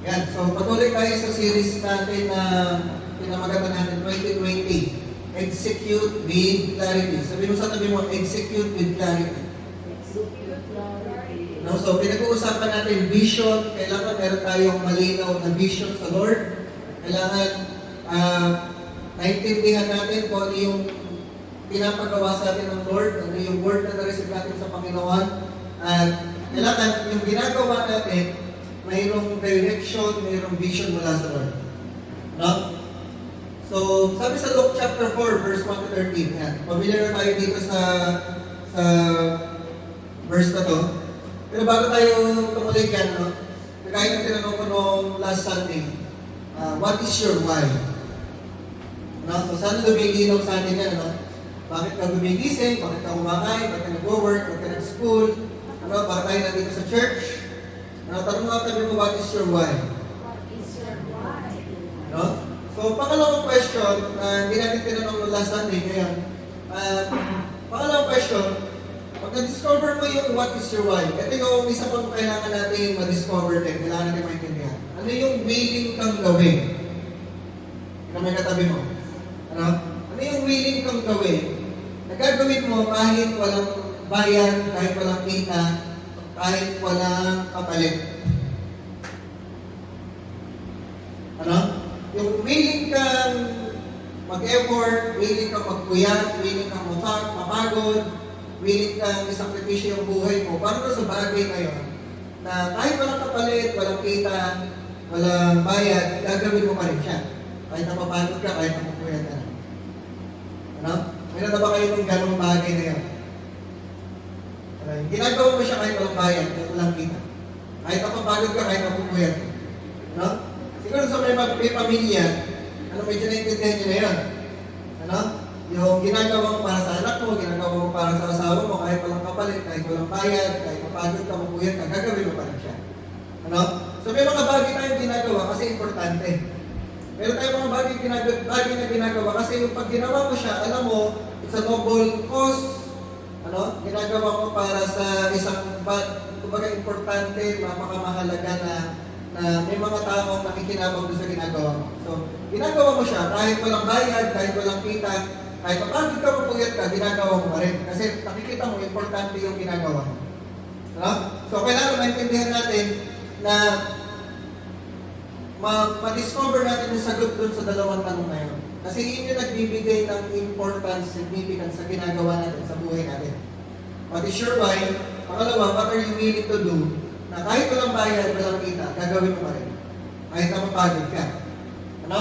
Yan. So, patuloy tayo sa series natin na pinamagatan natin 2020. Execute with clarity. Sabi mo sa tabi mo, execute with clarity. No? So, pinag-uusapan natin vision. Kailangan meron tayong malinaw na vision sa Lord. Kailangan naintindihan natin kung ano yung pinapagawa sa atin ng Lord, ano yung word na na-receive natin sa Panginoon. At kailangan yung ginagawa natin, mayroong direction, mayroong vision mula sa Lord. No? So, sabi sa Luke chapter 4, verse 1 to 13, yan. Familiar na tayo dito sa verse na to. Pero bago tayo tumuloy yan, no? Kahit ang tinanong ko noong last Sunday, what is your why? No? So, saan lumilinaw sa atin yan, no? Bakit ka gumigising? Bakit ka kumakain? Bakit ka nag-work? Bakit ka nag-school? Ano? Bakit tayo nandito sa church? Ano? Tanong nga tabi mo, what is your why? What is your why? No? So, pangalawang question, hindi natin tinanong noong last Sunday ngayon. Pangalawang question, pag na-discover mo yung what is your why, ito yung isa pang kailangan natin ma-discover din, kailangan natin maintindihan. Ano yung willing kang gawin? Ikaw may katabi mo. Ano? Ano yung willing kang gawin? Nagagawin mo kahit walang bayan, kahit walang kita, kahit walang kapalit. Ano? Yung willing kang mag-effort, willing kang magpuyat, willing kang mapagod, willing kang isakripisyo yung buhay mo, para sa bagay na yun, na kahit walang kapalit, walang kita, walang bayad, gagawin mo pa rin siya. Kahit napapagod ka, kahit napapuyat ka na. Ano? Mayroon na ba kayo ng ganong bagay na yun? Ano? Ginagawa mo siya kahit walang bayad, kahit walang kita. Kahit napapagod ka, kahit napapuyat ka. Ano? Siguro sa may pamilya, ano, medyo naintindihan nyo na yun. Ano? Yung ginagawa mo para sa anak mo, ginagawa mo para sa asawa mo, kahit walang kapalit, kahit walang bayad, kahit mapagod ka, mapuyat ka, gagawin mo pa rin siya. Ano? So may mga bagay tayong ginagawa kasi importante. Meron tayong mga bagay na ginagawa kasi yung pag ginawa mo siya, alam mo, it's a noble cause. Ano? Ginagawa mo para sa isang kumbaga importante, mapakamahalaga na may mga taong nakikinabang doon sa ginagawa mo. So, ginagawa mo siya kahit walang bayad, kahit walang kita, kahit mapagod ka, mapuyat ka, ginagawa mo pa rin. Kasi nakikita mo, importante yung ginagawa mo. No? So, kailangan maintindihan natin na ma-discover natin yung sagot doon sa dalawang tanong na yun. Kasi yun yung nagbibigay ng importance, significance sa ginagawa natin sa buhay natin. What is your why? Pangalawa, what are you willing to do? Na kahit walang bayad, walang kita, gagawin mo pa rin. Kahit na mapagod ka. Ano?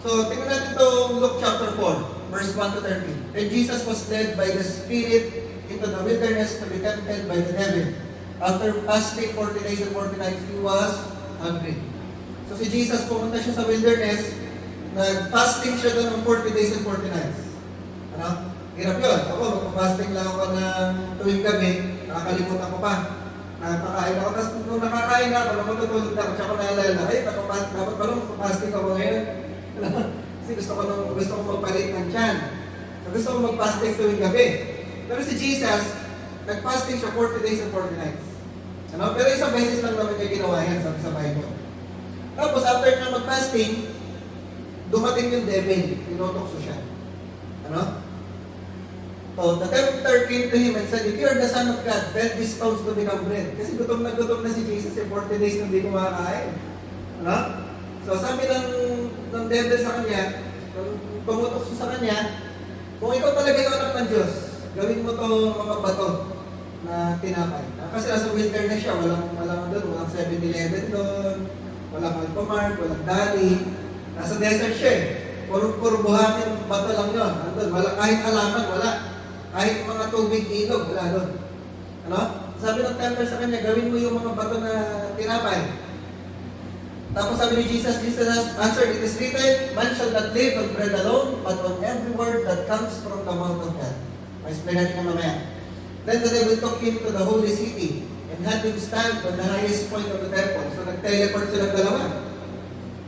So, tingnan natin itong Luke chapter 4, verse 1 to 13. And Jesus was led by the Spirit into the wilderness to be tempted by the devil. After fasting 40 days and 40 nights, he was hungry. So, si Jesus, pumunta siya sa wilderness, nag-fasting siya doon ng 40 days and 40 nights. Ano? Hirap yun. Ako, magpa-fasting lang ako ng tuwing gabi, nakakalimutan ko pa. Nakakain ako. Tapos nung nakakain na ako, nung matutulog na ako, tsaka ko naalala, ay, dapat pala magpa-fasting ako ngayon. Kasi gusto ko magpalit ng tiyan. So, gusto ko mag-fasting tuwing gabi. Pero si Jesus, nag-fasting siya 40 days and 40 nights. Ano? Pero isang beses lang naman niya ginawa yan sa Bible. Tapos, after na mag-fasting, dumating yung devil. Tinotokso siya. Ano? So, the tempter came to him and said, if you are the Son of God, tell these stones to become bread. Kasi gutom na si Jesus 40 days na hindi kumakain. Ano? So, sabi ng devil sa kanya, nung pumutok sa kanya, kung ikaw talaga yung anak ng Diyos, gawin mo to mga bato na tinapay. Kasi nasa wilderness siya, walang 7-Eleven doon, walang Alphamart, walang Dali. Nasa desert siya eh. Puro buhatin bato lang yun. Andun, kahit alaman, wala. Kahit mga tubig, ilog, wala doon. Ano? Sabi ng tempter sa kanya, gawin mo yung mga bato na tinapay. Tapos sabi ni Jesus answered, it is written, man shall not live on bread alone, but on every word that comes from the mouth of God. Ma-explain natin na mamaya. Then the devil took him to the holy city and had him stand on the highest point of the temple. So nag-teleport silang dalawa.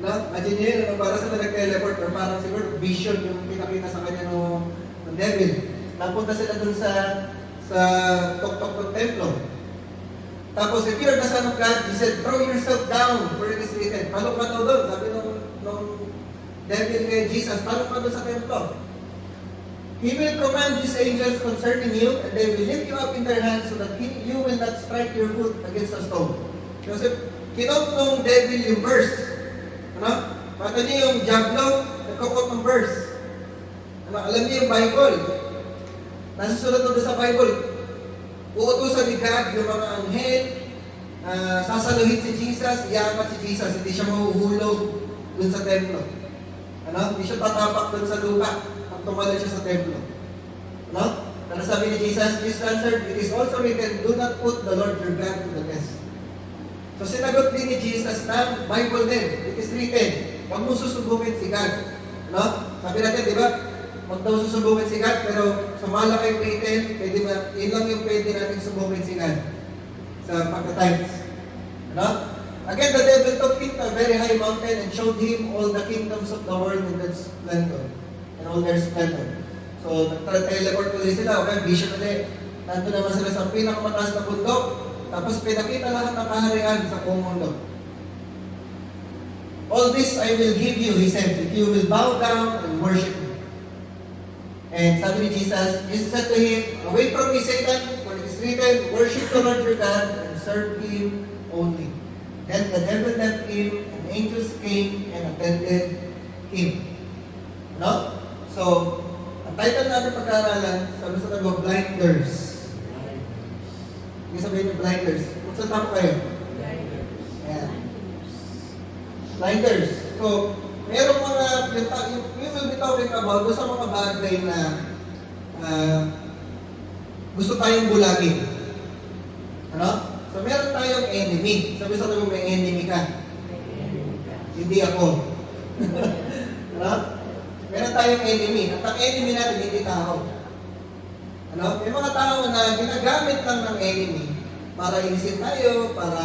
No? Imagine nyo yun, para sa nag-teleport, or parang siguro vision yung pinakita sa kanya ng devil. Napunta sila dun sa tuktok ng templo. Tapos, if you're the Son of God, He said, throw yourself down, for it is written. Talong ka daw doon. Sabi nung devil kay Jesus, talong ka doon sa templo. He will command His angels concerning you, and they will lift you up in their hands so that you will not strike your foot against a stone. Kasi, kinot nung devil yung verse. Ano? Pata niyo yung Diablo, nagkukot ng verse. Ano? Alam niyo yung Bible. Nasusulat doon sa Bible. Uutusan ni God yung mga anghel, sasaluhin si Jesus, iyamat si Jesus, hindi siya mahuhulog dun sa templo. Ano? Hindi siya tatapak dun sa lupa pag tumalon siya sa templo. Ano? Ano sabi ni Jesus? Jesus answered, it is also written, do not put the Lord your God to the test. So sinagot din ni Jesus na Bible din, it is written, huwag mo susubungin si God. Ano? Sabi natin, di ba? Huwag daw susubungin si God, pero sa malaki written, pwede ba, yun lang yung pwede natin subungin si God sa pagka-times. Ano? Again, the devil took him to a very high mountain and showed him all the kingdoms of the world in their splendor. And all their splendor. So, nag-teleport ulit sila, okay, vision ulit. Nandun naman sila sa pinakamataas na bundok, tapos pinakita lahat ng kaharian sa buong mundo. All this I will give you, he said, if you will bow down and worship me. And sabi ni Jesus said to him, away from me, Satan, for it is written, worship the Lord your God and serve Him only. Then the devil left him, and angels came and attended him. No? So, ang title natin pag-aaralan, sabi sa tago, blinders. Hindi sabihin yung blinders. Kung saan tamo kayo? Ayan. Blinders. So, merong mga, we will be talking about sa mga bagay na gusto tayong bulagin. Ano? So, meron tayong enemy. Sabi sa tayo, may enemy ka. Hindi ako. Ano? Meron tayong enemy. At ang enemy natin, hindi tao. Ano? May mga tao na ginagamit lang ng enemy para inisin tayo, para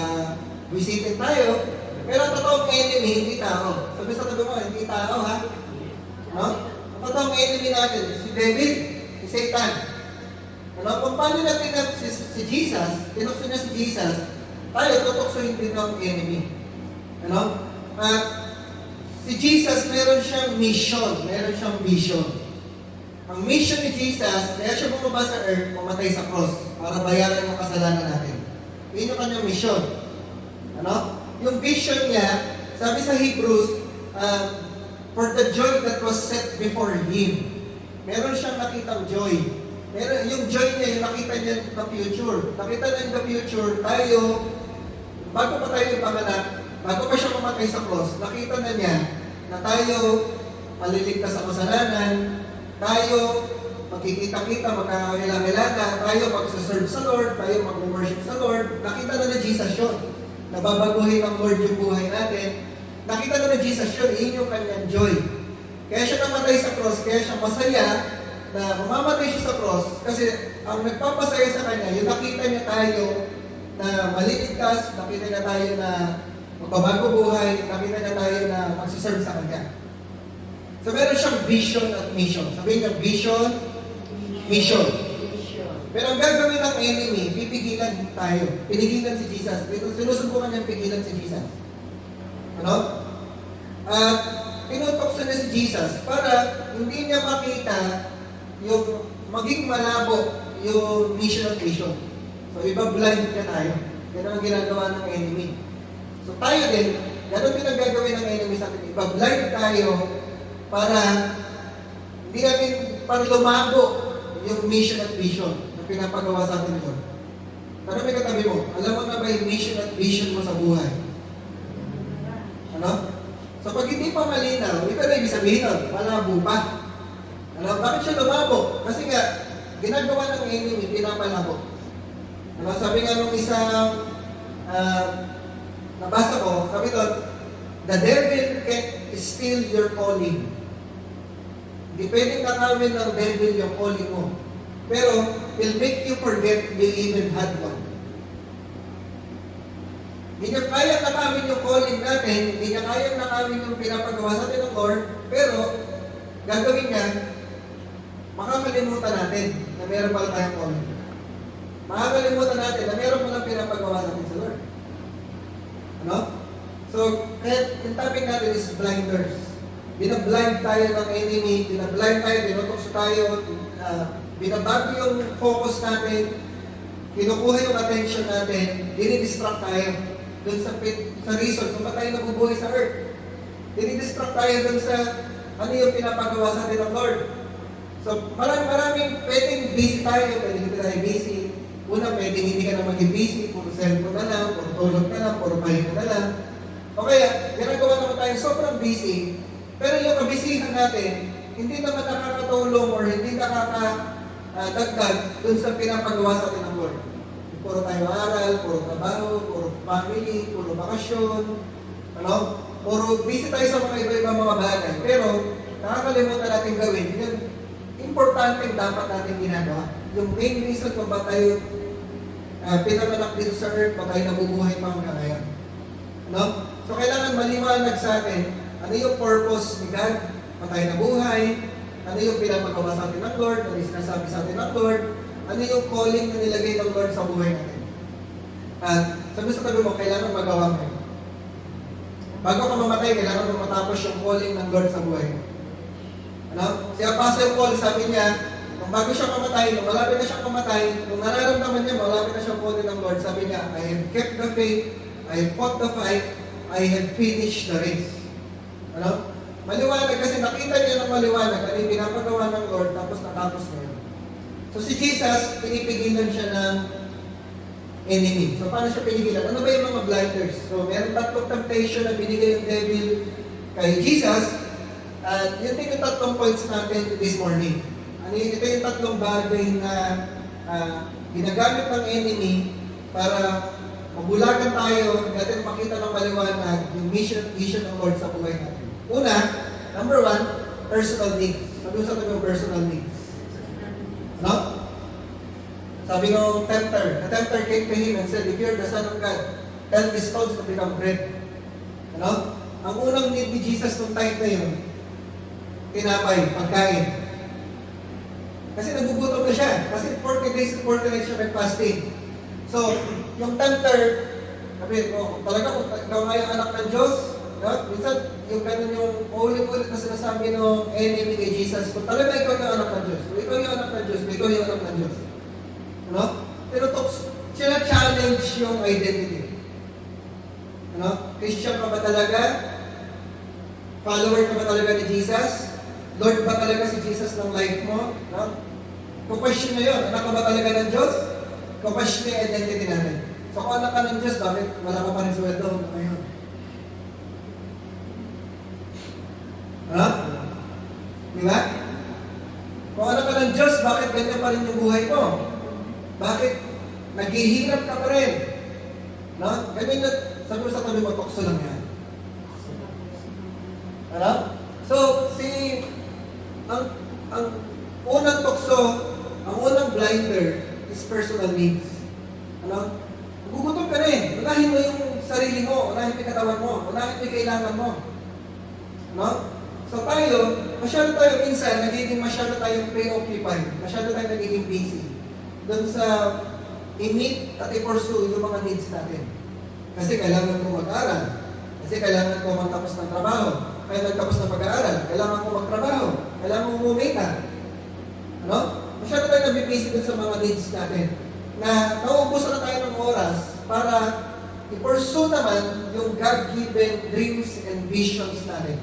visitin tayo. Pero ang totoong enemy, hindi tao. Sabi sa tabi mo, hindi tao, ha? No? Ang totoong enemy natin, si David, si Satan. Ano? Kung paano natin si Jesus, tinukso niya si Jesus, tayo tutuksoin din ng enemy. Ano? At si Jesus, meron siyang mission, meron siyang vision. Ang mission ni Jesus, kaya siya bumaba sa earth, mamatay sa cross, para bayaran yung kasalanan natin. Yun yung kanyang mission. Ano? Yung vision niya, sabi sa Hebrews, for the joy that was set before Him. Meron siyang nakitang joy. Meron, yung joy niya, yung nakita niya the future. Nakita niya in the future, tayo, bago pa tayo ipanganak, bago pa siya mamatay sa cross, nakita na niya na tayo maliligtas sa kasalanan, tayo magkikita-kita, magkakilala-kilala, tayo magsaserve sa Lord, tayo mag-worship sa Lord. Nakita na ni Jesus yun. Nababaguhin ng Lord yung buhay natin. Nakita na ni Jesus yun, yun yung kanyang joy. Kaya siya namatay sa cross, kaya siya masaya na mamamatay siya sa cross, kasi ang nagpapasaya sa kanya, yung nakita niya tayo na maliligtas, nakita niya tayo na magbabago buhay, nakita niya tayo na magsiserve sa kanya. So meron siyang vision at mission. Sabihin niya, vision, mission. Pero ang gagawin ng enemy, pipigilan tayo. Pinigilan si Jesus. Sinusubukan niyang pigilan si Jesus. Ano? At pinutokso niya si Jesus para hindi niya makita yung maging malabo yung mission at vision. So iba-blind ka tayo. Yan ang ginagawa ng enemy. So tayo din, ganun din ang gagawin ng enemy sa atin. Iba-blind tayo para hindi natin, para lumabo yung mission at vision pinapagawa sa atin ito. Pero may katabi mo, alam mo na ba yung mission at vision mo sa buhay? Ano? So pag hindi pa malinaw, ito na ibig sabihin nun, malabo pa. Ano? Bakit siya lumabo? Kasi nga, ginagawa ng enemy, pinapalabo. Ano? Sabi nga nung isang nabasa ko, sabi doon, the devil can steal your calling. Hindi pwedeng nakawin ng devil yung calling mo. Pero, will make you forget you even had one. Hindi niya kaya nakawin yung calling natin, hindi niya kaya nakawin yung pinapagawa sa atin ng Lord, pero, gagawin niya, makakalimutan natin na meron pala tayong calling. makakalimutan natin na meron mo lang pinapagawa natin sa Lord. Ano? So, kaya yung topic natin is blinders. Binablind tayo ng enemy, binablind tayo, binutokso tayo, binabago yung focus natin, kinukuha yung attention natin, dinidistract tayo dun sa reason kung ba't tayo nabubuhay sa earth. Dinidistract tayo dun sa ano yung pinapagawa sa atin ng Lord. So, maraming pwedeng busy tayo, pwedeng hindi tayo busy. Una, pwedeng hindi ka na maging busy, puro cellphone na lang, puro tulog na lang, puro pahinga na lang. O kaya, ginagawa naman tayo sobrang busy, pero yung kabisihan natin, hindi naman nakakatulong or hindi nakakadagdag dun sa pinapagawa sa atin ng Lord. Puro tayo aral, puro trabaho, puro family, puro bakasyon, ano? Puro busy tayo sa mga iba-ibang mga bagay. Pero, nakakalimutan natin gawin yung importante dapat natin ginagawa. Yung main reason kung ba tayo pinanganak dito sa earth, ba tayo nabubuhay pa hanggang ngayon. No? So, kailangan maliwanag sa atin ano yung purpose ni God, ba tayo nabuhay, ano yung pinapagawa sa atin ng Lord, ano yung sinasabi sa atin ng Lord, ano yung calling na nilagay ng Lord sa buhay natin. At sabi sa tabi mo, kailangan magawa mo. Bago ka mamatay, kailangan mo matapos yung calling ng Lord sa buhay mo. Ano? Si Apostle Paul, sabi niya, nung bago siya mamatay, nung malapit na siya mamatay, nung nararamdaman niya, malapit na siya calling ng Lord, sabi niya, I have kept the faith, I have fought the fight, I have finished the race. Ano? Maliwanag kasi nakita niya ng maliwanag ano yung pinapagawa ng Lord, tapos natapos na yun. So si Jesus, pinipigilan siya ng enemy. So paano siya pinigilan? Ano ba yung mga blinders? So meron tatlong temptation na binigay yung devil kay Jesus. At yun din yung tatlong points natin this morning. Ito yung tatlong bagay na ginagamit ng enemy para mabulagan tayo, natin makita ng maliwanag yung vision ng Lord sa buhay natin. Una, number one, personal needs. Sabi ko sa tabi yung personal needs. No? Sabi ng tempter, the tempter came to him and said, if you're the Son of God, tell these stones to become bread. Ano? Ang unang need ni Jesus nung time na yun, tinapay, pagkain. Kasi nagugutom na siya. Kasi 40 days to 40 nights siya nag-fasting. So, yung tempter, sabi ko, talaga kung ikaw nga yung anak ng Diyos, no? Minsan, yung ganun yung ulit-ulit na sinasabi ng enemy kay Jesus, kung talaga ikaw yung anak ng Diyos, kung ikaw yung anak ng Diyos, kung ikaw yung anak ng Diyos. No? Pero sila challenge yung identity. No? Christian ka ba talaga? Follower ka ba talaga ni Jesus? Lord ba talaga si Jesus ng life mo? No? Kung-question na yun, anak ka ba talaga ng Diyos? Kung-question yung identity natin. So kung anak ka ng Diyos, bakit wala ka pa rin sweldo ngayon? Ha? Di ba? Kung anak ka ng Diyos, bakit ganyan pa rin yung buhay mo? Bakit naghihirap ka pa rin? No? Ganyan na, sabi mo sa tabi mo, tukso lang yan. Ano? So, ang unang tukso, ang unang blinder is personal needs. Ano? Gugutom ka rin. Unahin mo yung sarili mo, unahin mo yung katawan mo, unahin mo yung kailangan mo. No? So tayo, masyado tayo minsan, nagiging masyado tayong preoccupied, masyado tayong nagiging busy doon sa i-meet at i-pursue yung mga needs natin. Kasi kailangan ko mag-aral, kasi kailangan ko magtapos ng trabaho, kaya nagtapos ng pag-aaral, kailangan ko magtrabaho, kailangan ko umita. Ano? Masyado tayo nabibisi doon sa mga needs natin na nauubusan na tayo ng oras para i-pursue naman yung God-given dreams and visions natin.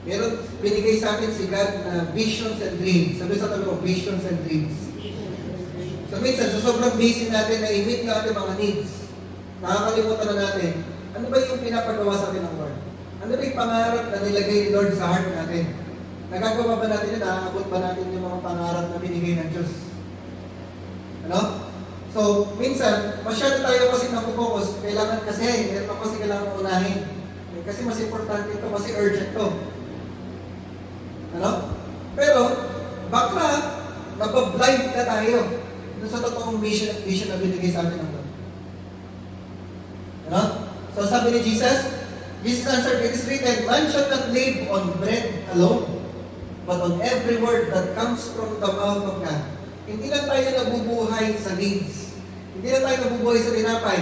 Meron binigay sa atin si God na visions and dreams. Sabi sa tabi ko, visions and dreams. So minsan, sa sobrang busy natin na i-meet yung ating mga needs, nakakalimutan na natin, ano ba yung pinapagawa sa atin ng Lord? Ano ba yung pangarap na nilagay ni Lord sa heart natin? Nagagawa ba natin yun? Nakakabot ba natin yung mga pangarap na binigay ng Diyos? Ano? So, minsan, masyado tayo kasi nakupokus. Kailangan kasi, ito kasi kailangan unahin. Kasi mas importante ito, kasi urgent to. Ano? Pero, baka, napablind na tayo doon sa totoong vision na binigay sa atin ng Lord. Ano? So, sabi ni Jesus answered, it is written, man shall not live on bread alone, but on every word that comes from the mouth of God. hindi lang tayo nabubuhay sa needs. Hindi lang tayo nabubuhay sa tinapay.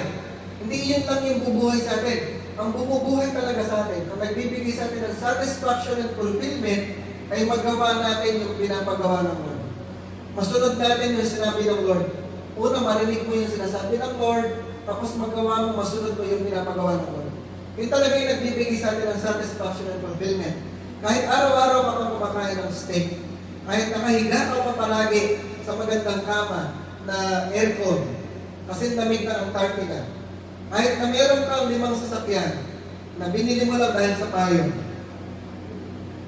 Hindi yun lang yung bubuhay sa atin. Ang bumubuhay talaga sa atin, ang nagbibigay sa atin ng satisfaction and fulfillment, ay magawa natin yung pinapagawa ng Lord. Masunod natin yung sinabi ng Lord. Una, marinig mo yung sinasabi ng Lord, tapos magawa mo, masunod mo yung pinapagawa ng Lord. Yun talaga yung nagbibigay sa atin ng satisfaction and fulfillment. Kahit araw-araw ka pang kumakain ng steak, kahit nakahiga ka pa palagi sa magandang kama na aircon, kasi lamig na Antarctica, kahit na meron kang 5 sasakyan na binili mo lang dahil sa payo,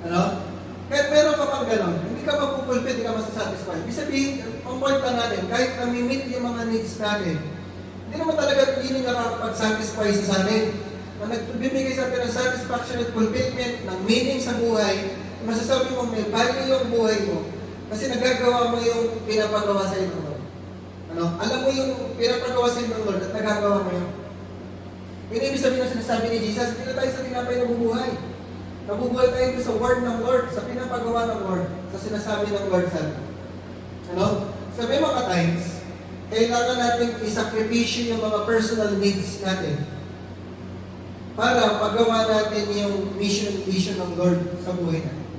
ano? Kahit meron ka pang gano'n, hindi ka mapupulpit, hindi ka masasatisfy. Ibig sabihin, ang point lang natin, kahit nami-meet yung mga needs natin, hindi naman talaga yun yung nakakapag-satisfy sa atin. Na nagbibigay sa atin ng satisfaction at fulfillment, ng meaning sa buhay, masasabi mo may value yung buhay mo, kasi nagagawa mo yung pinapagawa sa iyo ng Lord. Ano? Alam mo yung pinapagawa sa iyo ng Lord at nagagawa mo yun. Yun ibig sabihin na sinasabi ni Jesus, hindi na tayo sa tinapay nabubuhay. Nabubuhay tayo sa word ng Lord, sa pinapagawa ng Lord, sa sinasabi ng Lord sa atin. Ano? So may mga times, kailangan natin isakripisyo yung mga personal needs natin para pagawa natin yung mission and vision ng Lord sa buhay natin.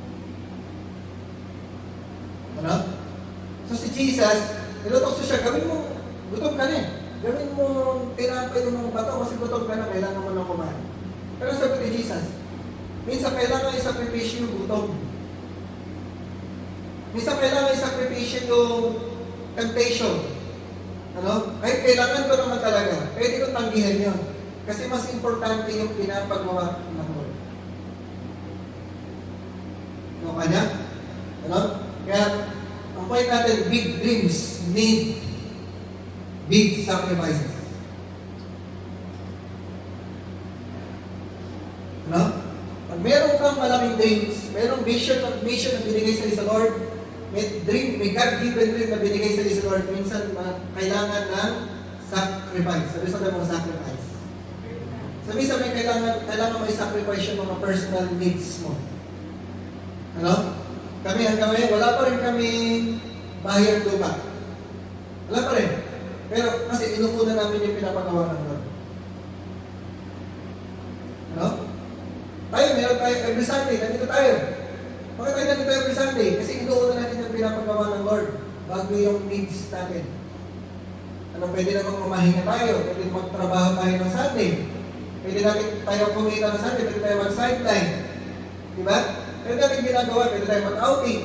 Ano? So si Jesus, nilutok siya, gawin mo, gutom ka na eh. Gawin mo, tinapay ng mga bato kasi gutom ka na, kailangan mo nang kumain. Pero sabi ni Jesus, minsan kailangan isakripisyo yung gutom. Minsan kailangan isakripisyo yung temptation. Ano? Kahit kailangan ko naman talaga, pwede kong tanggihan yun. Kasi mas importante yung pinapagawa ng Lord. Ano kanya? Ano? Kaya, ang point natin, big dreams need big sacrifices. Ano? Pag meron kang malaking dreams, merong vision na binigay sa Lord, may dream, may God-given dream na binigay sa Lord, minsan kailangan ng sacrifice. Sabi sa mga sacrifice. Sabi kailangan may sacrifice yung mga personal needs mo. Ano? Kami hanggang ngayon, wala pa rin kami bayan lupa. Wala pa rin. Pero kasi inuuna namin yung pinapagawa ng Lord. Ano? Meron tayo every Sunday, nandito tayo. Bakit tayo nandito every Sunday? Kasi inuuna natin yung pinapagawa ng Lord bago yung needs natin. Ano, pwede namang mamahinga tayo, pwede magtrabaho tayo ng Sunday. Pwede natin tayo kumita ng Sunday, pwede tayo mag-sideline. Diba? Pwede natin ginagawa, pwede tayo mag-outing.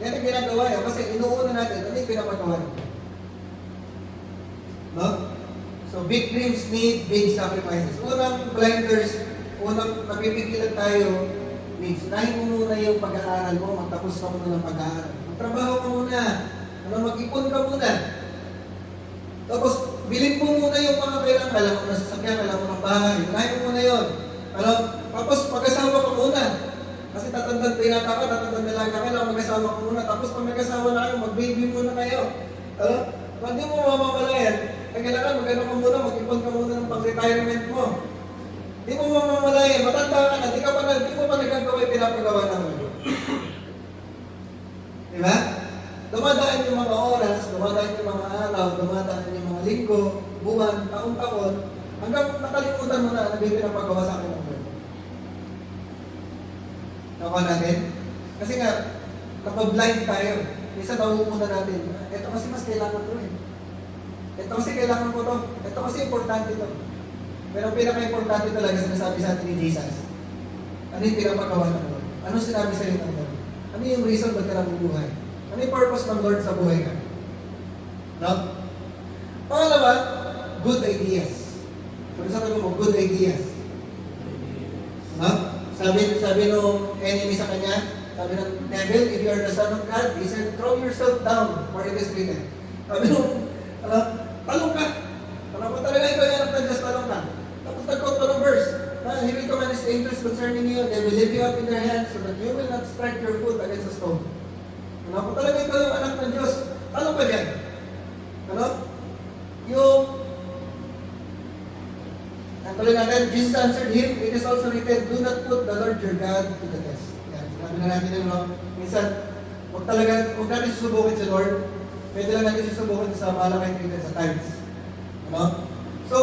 Yan ang ginagawa yun kasi inuuna natin, ano yung pinapagawa natin? No? So, big dreams need big sacrifices. Unang blinders, unang napipigilan tayo, means, unahin mo muna yung pag-aaral mo, magtapos ka muna ng pag-aaral. Magtrabaho ka muna, mag-ipon ka muna. Tapos, bilhin mo muna yung mga kailangan, kailangan mo na sasakyan, kailangan mo ng bahay, unahin mo muna yun. Tapos, mag-asawa ka muna. Kasi tatandang dalaga ka, kailangan mag-asawa ka muna. Tapos, pag mag-asawa na kayo, mag-baby muna kayo. Hindi mo mamamalayan, kailangan mag-ano ka muna, mag-ipon ka muna ng pang-retirement mo. Hindi mo mamamalayan, matanda ka na, di mo pa nagagawa yung pinapagawa naman. Diba? Dumadaan yung mga oras, dumadaan yung mga araw, dumadaan yung mga linggo, buwan, taon-taon, hanggang nakalimutan mo na pinapagawa sa akin ng Lord. Nakuha natin? Kasi nga, napablind tayo. Minsan nauuna natin, ito kasi mas kailangan ko eh. Ito kasi kailangan ko to. Ito kasi importante to. Pero ang pinaka-importante talaga sinasabi sa atin ni Jesus. Ano yung pinapagawa ng Lord? Ano sinabi sa iyo ng Lord? Ano yung reason ba't ka nabubuhay? Ano yung purpose ng Lord sa buhay ka? No? Pangalawa, good ideas. Sabi mo, good ideas. No? Sabi nung enemy sa kanya, sabi ng devil, if you are the son of God, he said, throw yourself down, for it is written. Sabi nung, talong ka. Kung talaga ikaw yung anak ng Diyos, talong ka. Tapos nag-quote pa ng verse, he will command his angels concerning you, they will lift you up in their hands so that you will not strike your foot against a stone. Kung talaga ikaw yung anak ng Diyos, talong ka dyan. Tuloy natin, Jesus answered him, it is also written, do not put the Lord your God to the test. Yan, sinabi na natin yun, no? Minsan, huwag natin susubukin si Lord. Pwede lang natin susubukan sa Malakay 3 sa times. Ano? So,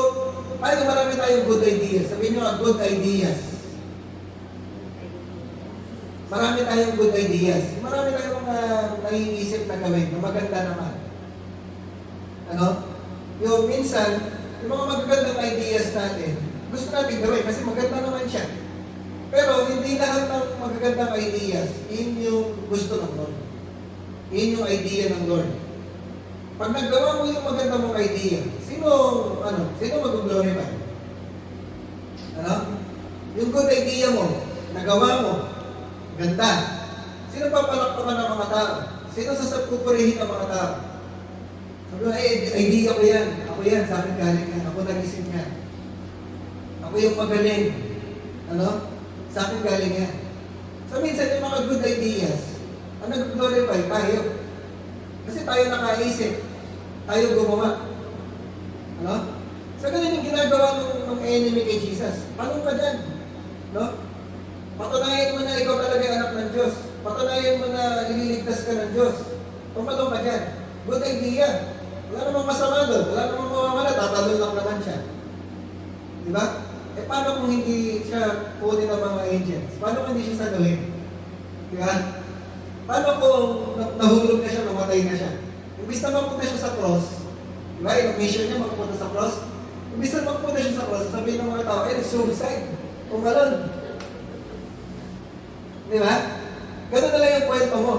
paano marami tayong good ideas? Sabihin nyo good ideas. Marami tayong good ideas. Marami tayong mga naiisip na gawin na maganda naman. Ano? Yung minsan, yung mga magagandang ideas natin, gusto natin gawin kasi maganda naman siya. Pero hindi lahat ng magagandang ideas, yun yung gusto ng Lord. Yun yung idea ng Lord. Pag naggawa mo yung maganda mong idea, sino mag-glorify? Ano? Yung good idea mo, nagawa mo, ganda. Sino papalakpakan ng mga tao? Sino sasapupurihin ng mga tao? Sabi mo, idea ko yan. Ako yan, sa akin galing yan. Ako nag-isip yan. Ako yung magaling. Ano? Sa akin galing yan. So minsan yung mga good ideas, ang nag-glorify tayo. Kasi tayo nakaisip. Tayo gumawa. Ano? So ganun yung ginagawa ng enemy kay Jesus. Paano ka dyan? No? Patunayan mo na ikaw talaga anak ng Diyos. Patunayan mo na ililigtas ka ng Diyos. Tumalong ka dyan. Good idea. Wala namang masama doon. Wala namang mawawala. Tatalon lang naman siya. Di ba? Eh paano kung hindi siya kunin ng mga angels? Paano kung hindi siya saluhin? Di ba? Paano kung nahulog na siya, namatay na siya? Imbis na magpunta siya sa cross, di ba? Yung mission niya magpunta sa cross. Imbis na magpunta siya sa cross, sabihin ng mga tao, suicide. Umalon. Di ba? Ganun na lang yung kwento mo.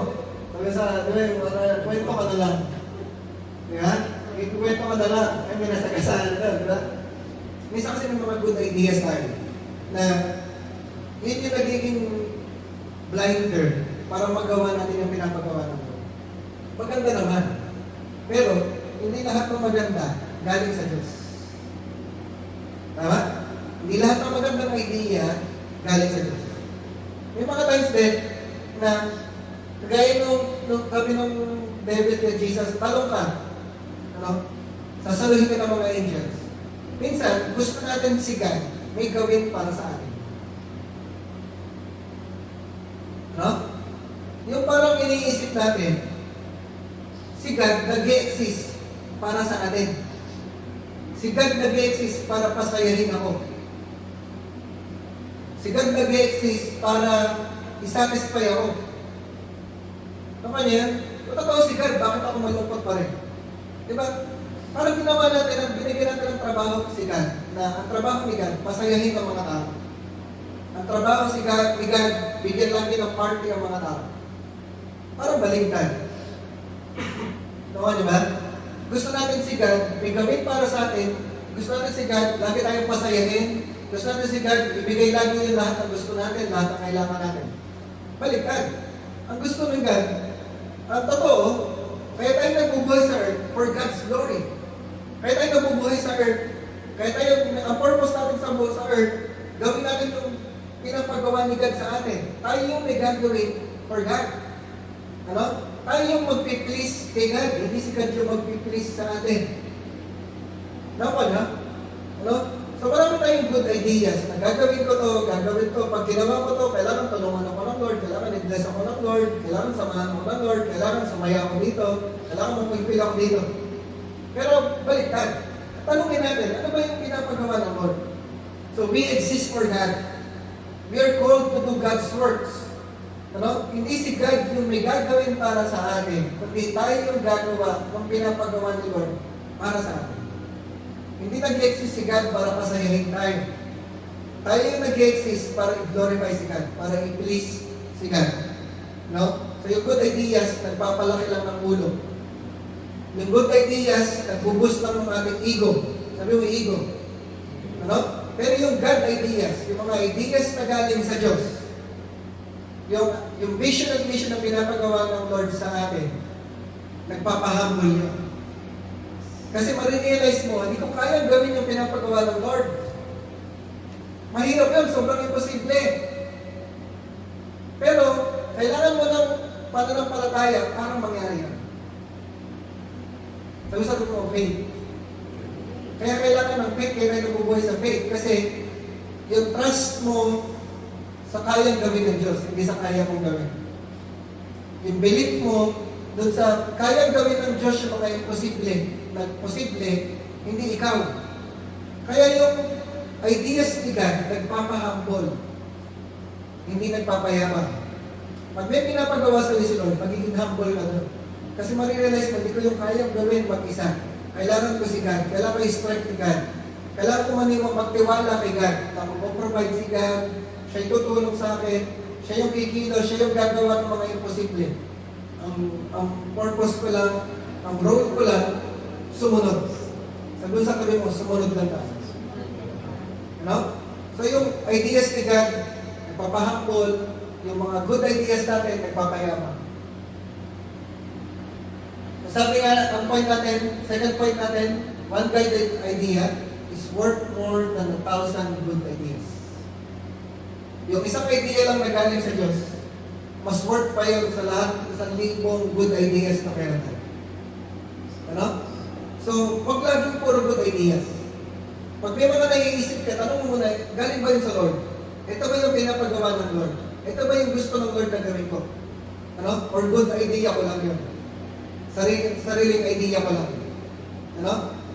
Sabi sa, di ba, yung kwento ka na lang. Di ba? Kwento ka na lang. Ay, may nasagasaan na, di ba? Minsan kasi may mga good ideas tayo na yun yung nagiging blinder para magawa natin yung pinapagawa ng Lord. Maganda naman. Pero, hindi lahat ng maganda galing sa Diyos. Tama? Hindi lahat ng magandang idea galing sa Diyos. May mga times din na kagaya nung sabi nung David kay Jesus, talong ka. Ano? Sasaluhin ka ng mga angels. Minsan, gusto natin si God may gawin para sa atin. No? Yung parang iniisip natin, si God nag-e-exist para sa atin. Si God nag-e-exist para pasayahin ako. Si God nag-e-exist para isatisfy ako. Ano kanya yan? Kung totoo si God, bakit ako malungkot pa rin? Diba? Parang ginawa natin, binigyan natin ng trabaho si God, na ang trabaho ni God, pasayahin ang mga tao. Ang trabaho ni God, bigyan lang din ng party ang mga tao. Parang baligtad. Di ba? Gusto natin si God, may gawin para sa atin. Gusto natin si God, lagi tayong pasayahin. Gusto natin si God, ibigay lagi yung lahat ng gusto natin, lahat ng kailangan natin. Baligtad. Ang gusto ng God, ang totoo, kaya tayo nagbubuhay sa earth for God's glory. Kaya tayo nabubuhay sa earth, kaya tayo, ang purpose natin sa earth, gawin natin yung pinapagawa ni God sa atin. Tayo yung may gagawin for God. Ano? Tayo yung magpiplease kay God, hindi si God yung magpiplease sa atin. Naman ha? Ano? So marami tayong good ideas na gagawin ko to. Pag ginawa ko to, kailangan tulungan ako ng Lord, kailangan i-bless ako ng Lord, kailangan samahan ako ng Lord, kailangan sumaya ako dito, kailangan magpipil ako dito. Pero baliktad. Tanungin natin, ano ba yung pinapagawa ng Lord? So we exist for God. We are called to do God's works. Ano? Hindi si God yung may gagawin para sa atin, kundi tayo yung gagawa ng pinapagawa ni Lord para sa atin. Hindi nag-exist si God para pasayahin tayo. Tayo yung nag-exist para i-glorify si God, para i-please si God. No? So yung good ideas, nagpapalaki lang ng ulo. Yung good ideas, nagbuboost lang ng ating ego. Sabi mo, ego. Ano? Pero yung God ideas, yung mga ideas na galing sa Diyos, yung vision at mission na pinapagawa ng Lord sa atin, nagpapahumble yun. Kasi marirealize mo, hindi ko kayang gawin yung pinapagawa ng Lord. Mahirap yun, sobrang imposible. Pero, kailangan mo ng pananampalataya para mangyari yun. Sabi ko, faith. Kaya kailangan ng faith, kaya tayo nabubuhay sa faith. Kasi, yung trust mo sa kayang gawin ng Diyos, hindi sa kaya mong gawin. Yung belief mo doon sa kayang gawin ng Diyos yung mga imposible, nagposible, hindi ikaw. Kaya yung ideas ni God, nagpapahambol, hindi nagpapayaman. Pag may pinapagawa sa si Lord, magiging humble ka doon. Kasi marirealize mo, hindi ko yung kayang gawin mag-isa. Kailangan ko si God, kailangan ko yung strength ni God. Kailangan ko magtiwala kay God. Na mag-provide si God, siya yung tutulong sa akin, siya yung kikilos, siya yung gagawa ng mga imposible. Ang purpose ko lang, ang role ko lang, sumunod. Sabi sa tabi mo, sumunod lang tayo. So yung ideas ni God, nagpapahambol, yung mga good ideas natin, nagpapayaman. Sabi nga, ang point natin, second point natin, one guided idea is worth more than 1,000 good ideas. Yung isang idea lang na galing sa Diyos, mas worth pa yun sa lahat, 1,000 good ideas na meron tayo. So, huwag laging puro good ideas. Pag may mga naiisip ka, tanong mo muna, galing ba yun sa Lord? Ito ba yung pinapagawa ng Lord? Ito ba yung gusto ng Lord na gawin ko? Or good idea ko lang yun? Sariling idea ko lang.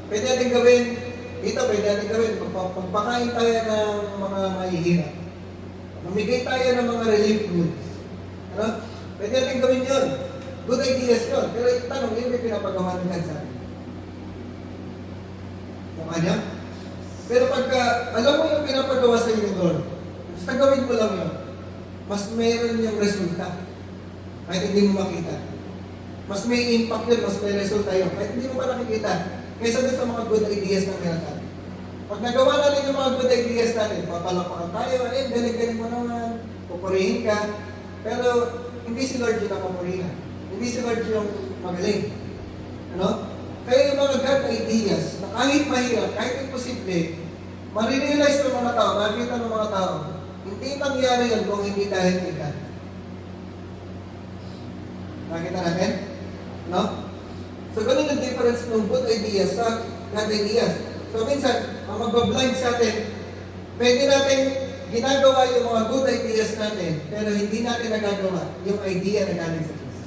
Pwede natin gawin, pwede natin gawin, pagpakain tayo ng mga mahihirap. Mamigay tayo ng mga relief goods. Pwede natin gawin yun. Good ideas yun. Pero yung tanong, yun may pinapagawa ng God sa atin. Mukha niya? Pero pagka, alam mo yung pinapagawa sa iyo ng Lord, basta gawin mo lang yun, mas meron yung resulta. Kahit hindi mo makita. Mas may impact yun, mas may resulta yun. Kahit hindi mo pa nakikita. Kaysa doon sa mga good ideas na meron natin. Pag nagawa natin yung mga good ideas natin, papalapakan tayo, galing-galing mo naman, pupurihin ka. Pero, hindi si Lord yung napupurihan. Hindi si Lord yung magaling. Kaya yung mga God ideas, na kahit mahirap, kahit imposible, marirealize ng mga tao, makikita ng mga tao, hindi nangyari yan kung hindi dahil kay God. Nakita natin? So, ganun yung difference ng good ideas sa God ideas. So, minsan, ang magbablind sa atin, pwede natin ginagawa yung mga good ideas natin, pero hindi natin nagagawa yung idea na galing sa Diyos.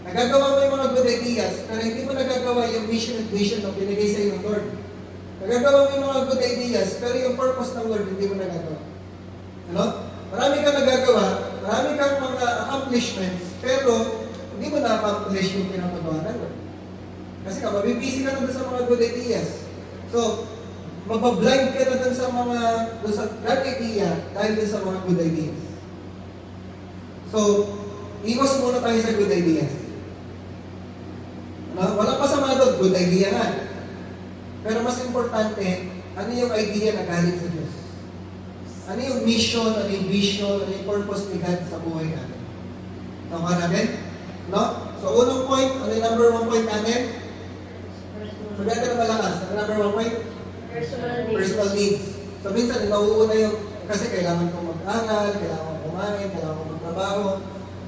Nagagawa mo yung mga good ideas, pero hindi mo nagagawa yung mission and vision na binigay sa iyo ng Lord. Nagagawa mo yung mga good ideas, pero yung purpose ng Lord, hindi mo nagagawa. Marami kang nagagawa, marami kang mga accomplishments, pero hindi mo na-accomplish yung pinapagawa ng Lord. Kasi mabibisi ka na doon sa mga good ideas. So, mabablind ka na doon sa God idea dahil doon sa mga good ideas. So, iwas muna tayo sa good ideas. Walang masama doon, good idea nga. Pero mas importante, ano yung idea na galing sa Diyos? Ano yung mission, ano yung vision, ano yung purpose ni God sa buhay natin? Nakuha natin? So, unang point, ano yung number one point natin? Sabi natin na malakas. Ano number one point? Personal needs. So, minsan, nauuna yung, kasi kailangan kong mag-aral, kailangan kong kumain, kailangan kong magtrabaho.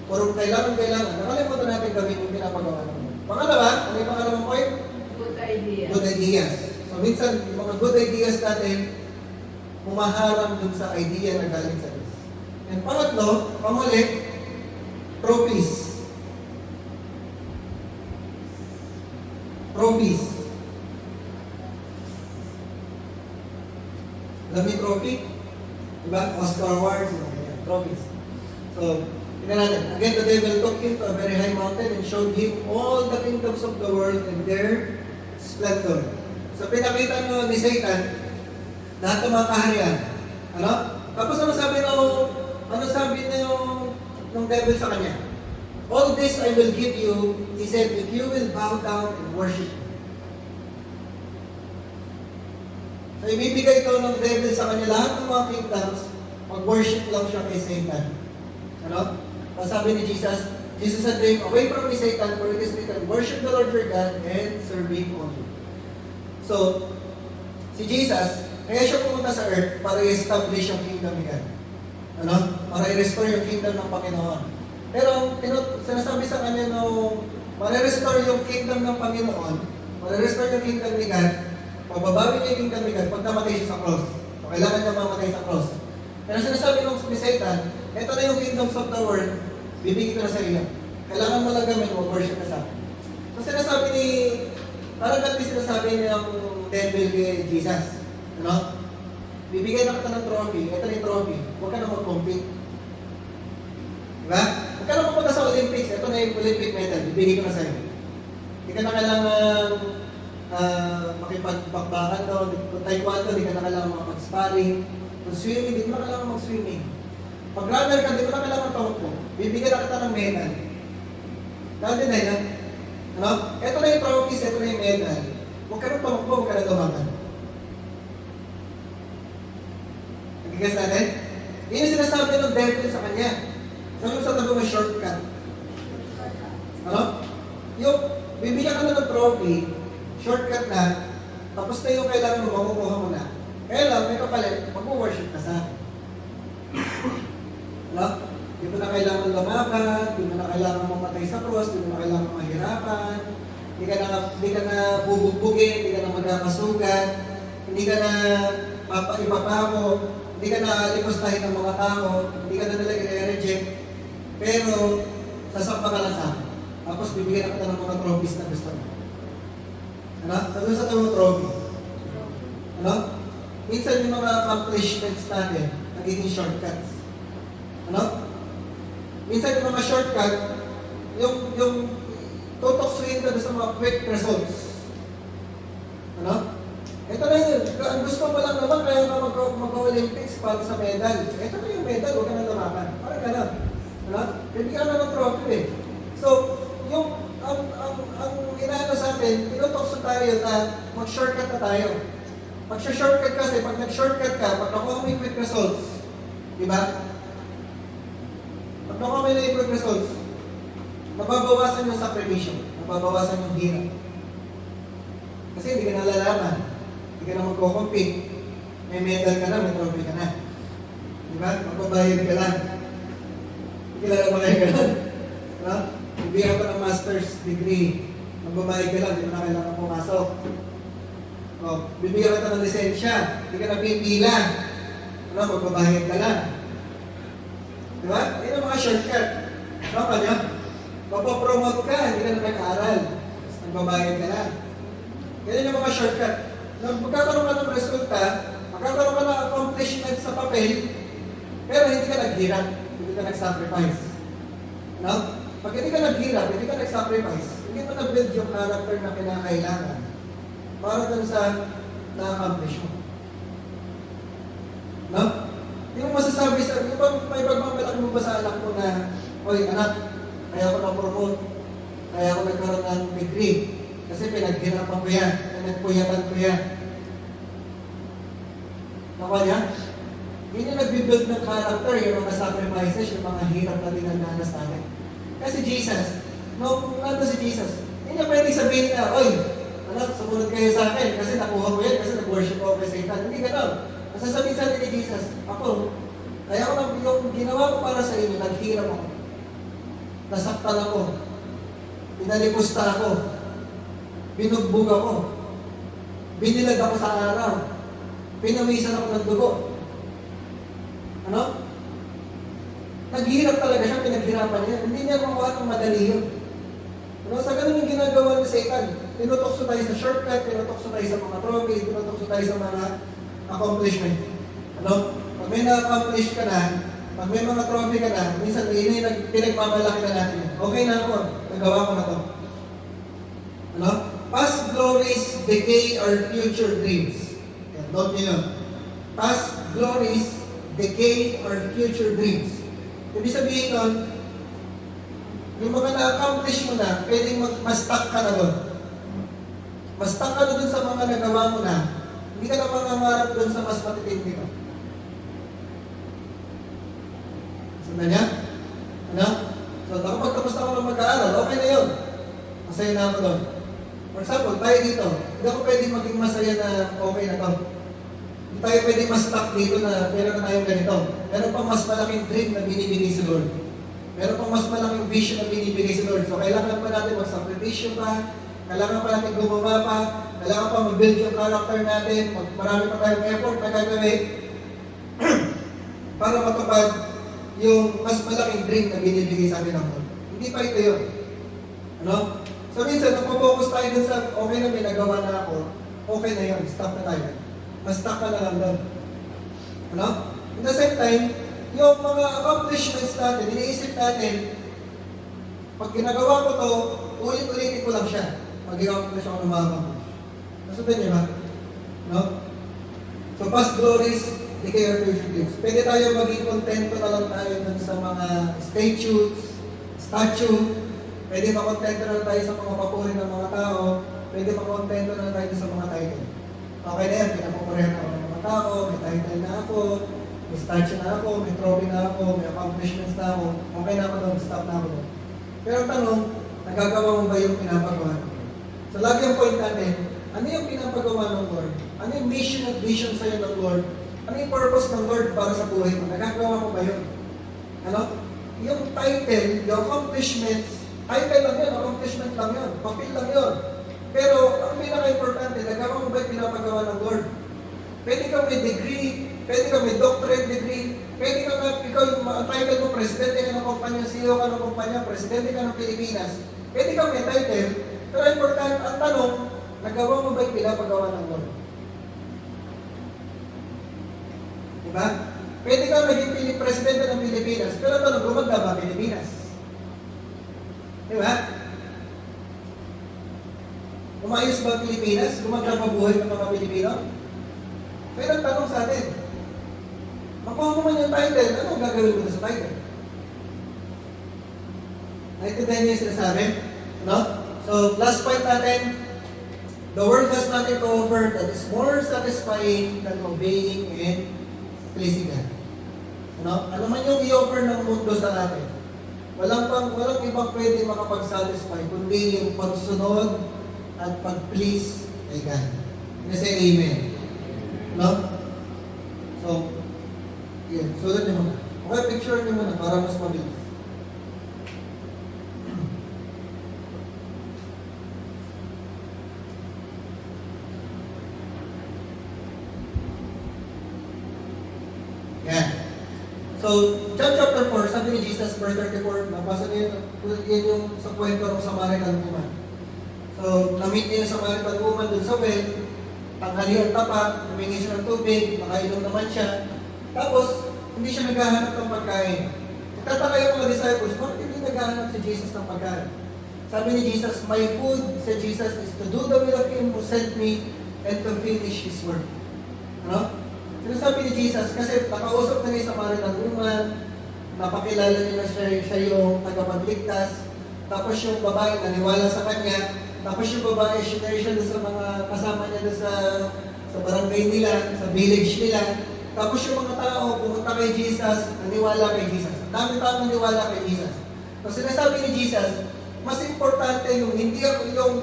Puro kailangan. Nakalimutan natin gawin yung pinapagawa natin. Pangalawa, ano yung pangalawang point? Good idea. Good ideas. So, minsan, yung mga good ideas natin, humaharang dun sa idea na galing sa Diyos. And pangatlo, panghuli, trophies. Trophies. Alam niyo trophy? Diba? Oscar Awards, trophies. So, tingnan natin. Again, the devil took him to a very high mountain and showed him all the kingdoms of the world and their splendor. So, pinakita nyo ni Satan, lahat ng mga kaharian. Tapos ano sabi ng devil sa kanya? All this I will give you, he said, if you will bow down and worship me. So, ibibigay ito ng devil sa kanya lahat ng mga kingdoms, mag-worship lang siya kay Satan. Tapos sabi ni Jesus said to him, away from me, Satan, for it is written, worship the Lord your God and serve Him only. So, si Jesus, kaya siya pumunta sa earth para i-establish yung kingdom ni God. Para i-restore yung kingdom ng Panginoon. Pero, sinasabi sa kanya nung ma-restore yung kingdom ng Panginoon, ma-restore yung kingdom ni God, pababawi niya yung kingdom ni God pag namatay siya sa cross. So, kailangan niya mamatay sa cross. Pero sinasabi nung ni Satan, ito na yung kingdoms of the world, bibigyan ko na sa iyo. Kailangan mo lang gawin, mag-worship ka sa akin. So sinasabi ni, parang dati sinasabi ng devil kay Jesus, ano? Bibigyan na kita ng trophy, ito na yung trophy, huwag ka na mag-compete. Diba? Huwag ka na pumunta sa Olympics, ito na yung Olympic medal, bibigyan ko na sa'yo. Hindi ka na kailangan makipagbakbakan doon, kung taekwondo, hindi ka na kailangan makapag-sparring, kung swimming, hindi ka na kailangan mag-swimming. Pag runner ka, hindi mo na kailangan tumakbo, bibigyan na kita ng medal. Dati na yun, ano? Ito na yung trophies, ito na yung medal. Huwag ka na tumakbo, huwag ka na tumakan. Nagigas natin? Yun yung sinasabi ng devil sa kanya. Sabi mo sa tabi mo, shortcut. Ano? Yung bibigyan ka na ng trophy, shortcut na, tapos na yung kailangan mo, makukuha mo na. Kaya lang, may kapalit, mag-worship ka sa akin. Ano? Di mo na kailangan lumaban, di mo na kailangan mamatay sa cross, di mo na kailangan mahirapan, di ka na bubugbugin, di ka na magkakasugan, hindi ka na ipapako, hindi ka na lipustahin ng mga tao, hindi ka na nila i-reject, pero sasamba ka lang sa akin. Tapos bibigyan kita ng mga trophies na gusto mo. Ano? Sabi sa mga trophies. Ano? Minsan yung mga accomplishments natin, nagiging shortcuts. Ano? Minsan yung mga shortcut, yung tutoksuin ka sa mga quick results. Ano? Ito na yun. Ang gusto mo lang naman, kaya ka mag-Olympics para sa medal. Ito na yung medal, huwag ka na lumakan. Parang gano'n. Ano? Bibigyan ka na ng trophy eh. So, ang inaano sa atin, tinutokso tayo na mag-shortcut na tayo. Mag-shortcut kasi, pag nag-shortcut ka, pag nakuha mo yung quick results, di ba? Pag nakuha mo yung quick results, mababawasan yung sakripisyo, mababawasan yung hirap. Kasi hindi ka na lalaman, hindi ka na magko-compete, may medal ka na, may trophy ka na. Di ba? Magbabayad ka lang. Kilala mo kayo ganun. Diba? Bibigyan ka ng master's degree, magbabayad ka lang, hindi mo na kailangan pumasok. O, bibigyan ka ng lisensya, hindi ka na pipila. Ano, magbabayad ka lang. Diba? Yan ang mga shortcut. Ano ka niya? Mapopromote ka, hindi ka na nag-aaral. Magbabayad ka lang. Yan yung mga shortcut. Magkakaroon ka ng resulta, magkakaroon ka ng accomplishment sa papel, pero hindi ka naghirap, hindi ka nag-sacrifice. No? Pag hindi ka naghirap, hindi ka nag-sacrifice, hindi mo na-build yung character na kinakailangan para dun sa na-accomplish mo. No? Hindi mo masasabi sa, may pagmamalaki mo ba sa anak mo na, oy anak, kaya ako na-promote, kaya ako nagkaroon ng degree, kasi pinaghirapan ko yan, pinagpuyatan ko yan. Nakuha niya? Yun yung nagbibuild ng character, yung mga sacrifices, yung mga hirap na dinadanas natin. Kasi Jesus, nung nandun si Jesus, hindi niya pwede sabihin na, oy, anak, sumunod kayo sa akin, kasi nakuha ko yan, kasi nag-worship ako kay Satan. Hindi gano'n. Masasabihin sa atin ni Jesus, ako, kaya ako yung ginawa ko para sa inyo, naghirap ako. Nasaktan ako. Pinalipusta ako. Binugbog ako. Binilag ako sa araw. Pinawisan ako ng dugo. Ano? Naghirap talaga siya, pinaghirapan niya. Hindi niya makuha ng madali yun. Ano? Sa ganun yung ginagawa ni Satan. Tinutokso tayo sa shortcut, tinutokso tayo sa mga trophy, tinutokso tayo sa mga accomplishment. Ano? Pag may na-accomplish ka na, pag may mga trophy ka na, minsan yun yung pinagmamalaki na natin. Okay na ako, nagawa ko na to. Ano? Past glories decay our future dreams. Yan, note nyo yun. Past glories decay our future dreams. Ibig sabihin nun, yung mga na-accomplish mo na, pwedeng ma-stuck ka na doon. Ma-stuck ka na doon sa mga nagawa mo na, hindi ka na mangangarap doon sa mas matitindi ka. Sundan niya? Ano? So, kapag tapos na ako ng mag-aaral, okay na yun. Masaya na ako doon. For example, tayo dito, hindi ako pwedeng maging masaya na okay na to. Hindi tayo pwedeng mas-stuck dito na meron na tayong ganito. Meron pang mas malaking dream na binibigay si Lord. Meron pang mas malaking vision na binibigay si Lord. So, kailangan pa natin magsakripisyo pa, kailangan pa natin gumawa pa, kailangan pa mag-build yung character natin, marami pa tayong effort na gagawin para matupad yung mas malaking dream na binibigay sa atin ng Lord. Hindi pa ito yun. Ano? So minsan, nagpo-focus tayo dun sa, okay na may nagawa na ako, okay na yun, stop na tayo. Mas-stop ka na lang doon. Ano? At the same time, yung mga accomplishments natin, iniisip natin, pag ginagawa ko to, ulit-ulitin ko lang siya. Pag i-accomplish ako ng mga accomplish. Nasundan niyo ba? No? So past glories, decay our future gifts. Pwede tayo maging kontento na lang tayo dun sa mga statue. Pwede makontento na lang tayo sa mga papuri ng mga tao. Pwede makontento na lang tayo sa mga title. Okay na yan, pinapupurihan ako ng mga tao, may title na ako, may statue na ako, may trophy na ako, may accomplishments na ako. Okay na ako doon, stop na ako doon. Pero ang tanong, nagagawa mo ba yung pinapagawa ng Lord? So lagi ang point natin, ano yung pinapagawa ng Lord? Ano yung mission at vision sa'yo ng Lord? Ano yung purpose ng Lord para sa buhay mo? Nagagawa mo ba yun? Ano? Yung title, yung accomplishments, title lang yun, accomplishment lang yun, papel lang yun. Pero ang pinaka-importante, nagawa mo ba yung pinapagawa ng Lord? Pwede ka may degree, pwede ka may doctorate degree, pwede ka ikaw yung title mo, presidente ka ng kumpanya, CEO ka ng kumpanya, presidente ka ng Pilipinas, pwede ka may title, pero important, ang tanong, nagawa mo ba yung pinapagawa ng Lord? Diba? Pwede ka maging presidente ng Pilipinas, pero tanong, gumanda ba Pilipinas? Diba? Umayos ba ang Pilipinas? Gumanda ba buhay ng mga Pilipino? Pero ang tanong sa atin, makuha mo man yung title, anong gagawin mo sa title? Naintindihan niyo yung sinasabi? No? So, last point natin, the world has nothing to offer that is more satisfying than obeying and pleasing God. Ano man yung i-offer ng mundo sa atin, walang ibang pwede makapag-satisfy kundi yung pagsunod at pag-please kay God. Kasi amen. No? So, yun. Sunod niyo muna. Okay, picture niyo muna para mas mabilis. Yan. So, John chapter 4, sabi ni Jesus, verse 34, nabasa niyo yun yung sa kwento ng Samaritan woman. So, na-meet niya yung Samaritan woman dun sa well, tanghali ang tapat, humingi siya ng tubig, nakainom naman siya. Tapos, hindi siya naghahanap ng pagkain. Nagtataka yung mga disciples, bakit hindi naghahanap si Jesus ng pagkain? Sabi ni Jesus, my food, said Jesus, is to do the will of Him who sent me and to finish His work. Ano? Sinasabi ni Jesus, kasi nakausap na ni Samaritan woman, napakilala niya na siya yung tagapagligtas, tapos yung babae naniwala sa kanya, tapos yung babae, sinare siya sa mga kasama niya sa barangay nila, sa village nila. Tapos yung mga tao, pumunta kay Jesus, naniwala kay Jesus. Dami tao naniwala kay Jesus. So sinasabi ni Jesus, mas importante yung hindi ako yung,